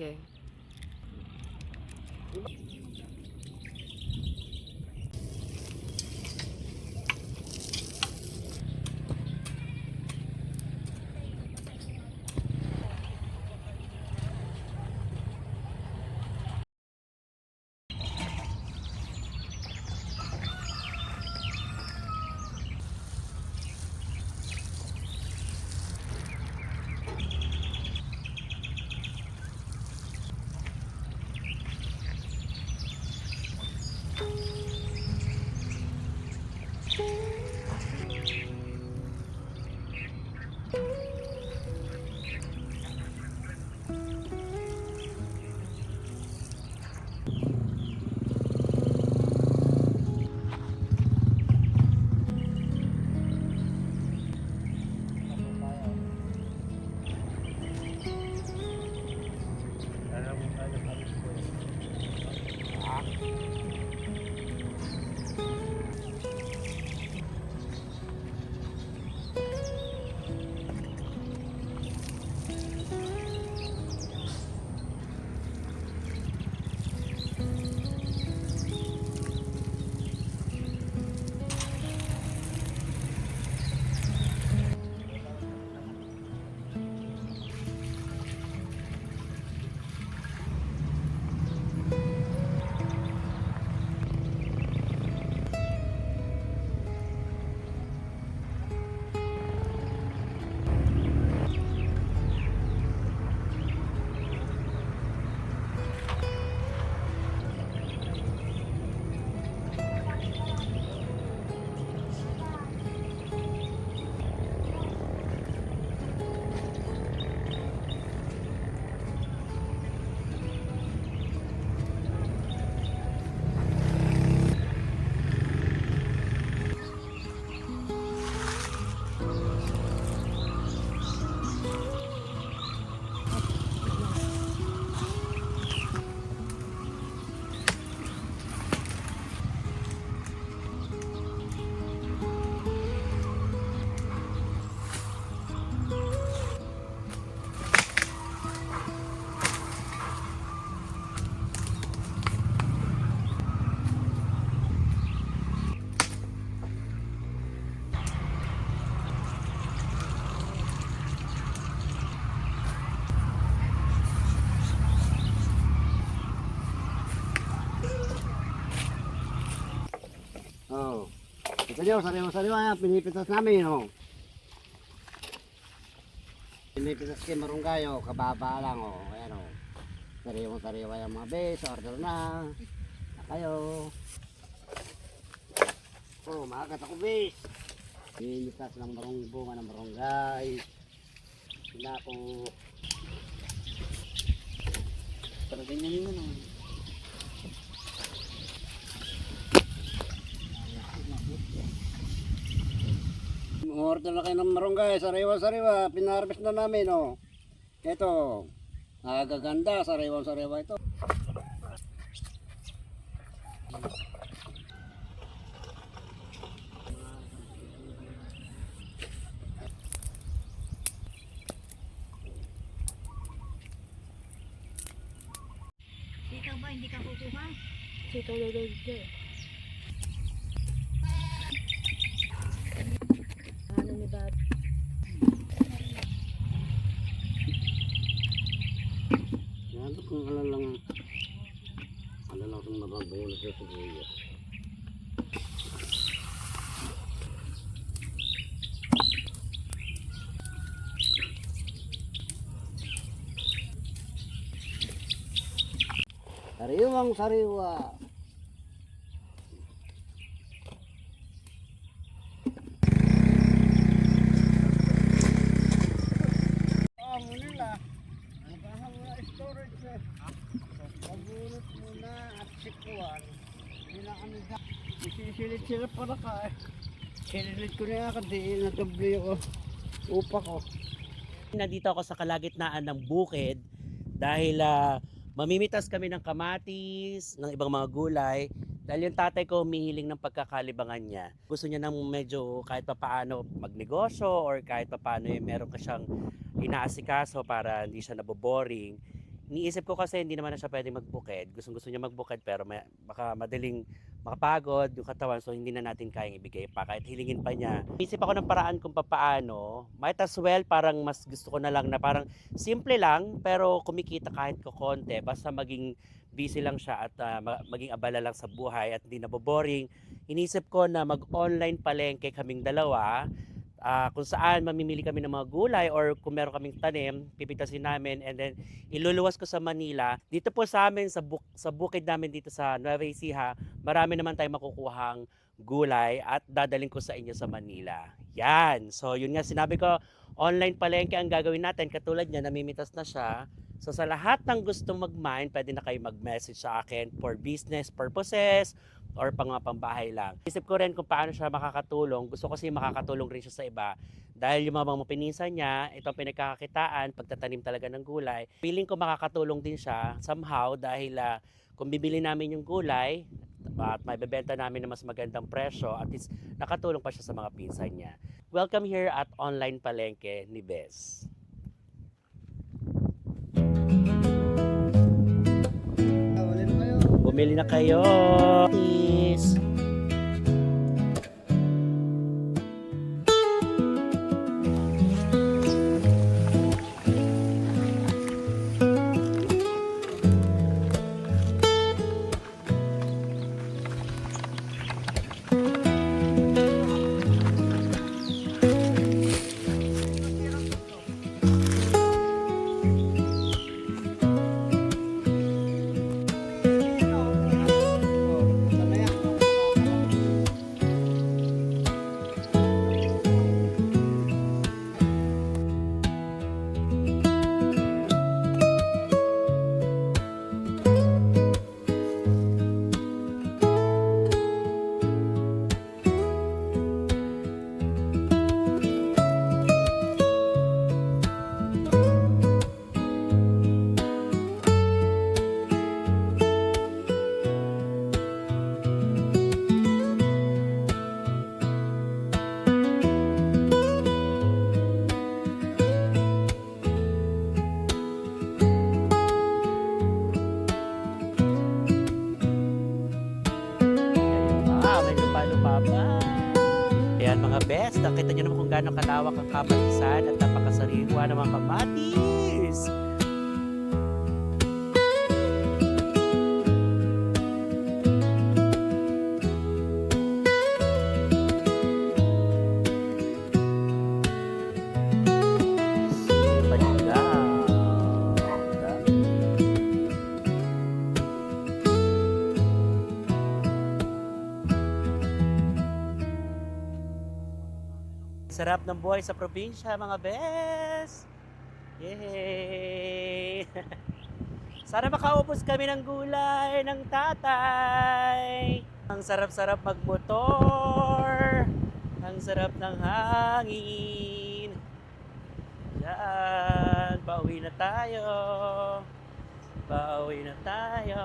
Sige. Oh. Ito nyo, sariwa-sariwa yan. Pinipitas namin, oh. Pinipitas kay marunggayo, kababa lang, oh. Ayan, oh. Sariwa-sariwa yung mga base, order na. Na kayo. Oh, maagat ako base. Pinipitas ng bunga ng marunggay. Sila po. Pero ganyan yun, oh. Order na kayo ng marunggay, sariwa-sariwa, pinarvest na namin, oh. Ito, nagaganda, sariwa-sariwa ito. Ikaw ba hindi ka kukuha? Sitaw na dito. Ano ni Bat? Yan, kung alalang itong mababayo sa sibuyas. Sariwang sariwa. Nila, nagahang na storage eh. Pagurot muna at sikuan. Nila kami sa isisilid-silid para ka eh. Silid ko na yan kasi natuloy ako. Upa ko. Nandito ako sa kalagitnaan ng bukid dahil mamimitas kami ng kamatis, ng ibang mga gulay. Dahil yung tatay ko humihiling ng pagkakalibangan niya. Gusto niya nang medyo kahit papaano magnegosyo or kahit papaano meron ka siyang inaasikaso para hindi siya naboboring. Iniisip ko kasi hindi naman na siya pwedeng magbukid. Gustong-gusto niya magbukid pero baka madaling makapagod yung katawan so hindi na natin kayang ibigay pa kahit hilingin pa niya. Isip ako ng paraan kung papaano. Might as well parang mas gusto ko na lang na parang simple lang pero kumikita kahit ko konti basta maging busy lang siya at maging abala lang sa buhay at hindi naboboring. Inisip ko na mag-online palengke kaming dalawa. Kung saan mamimili kami ng mga gulay or kung meron kaming tanim, pipitasin namin and then iluluwas ko sa Manila. Dito po sa amin, sa bukid namin dito sa Nueva Ecija, marami naman tayong makukuhang gulay at dadaling ko sa inyo sa Manila. Yan! So yun nga sinabi ko, online palengke ang gagawin natin. Katulad niya, namimitas na siya. So sa lahat ng gustong mag-mine, pwede na kayo mag-message sa akin for business purposes or pambahay lang. Isip ko rin kung paano siya makakatulong. Gusto ko kasi makakatulong rin siya sa iba. Dahil yung mga pininsan niya, itong pinagkakakitaan, pagtatanim talaga ng gulay. Feeling ko makakatulong din siya somehow dahil kung bibili namin yung gulay at may bebenta namin na mas magandang presyo, at least nakatulong pa siya sa mga pinsan niya. Welcome here at Online Palengke ni Bes. Bumili na kayo. Please. Ayan mga best, nakita nyo naman kung gaano kalawak ang kapalisan at napakasariwa ng mga kamatis. Sarap ng buhay sa probinsya, mga bes! Yay! Sana makaubos kami ng gulay ng tatay! Ang sarap-sarap magmotor! Ang sarap ng hangin! Yan! Pauwi na tayo! Pauwi na tayo!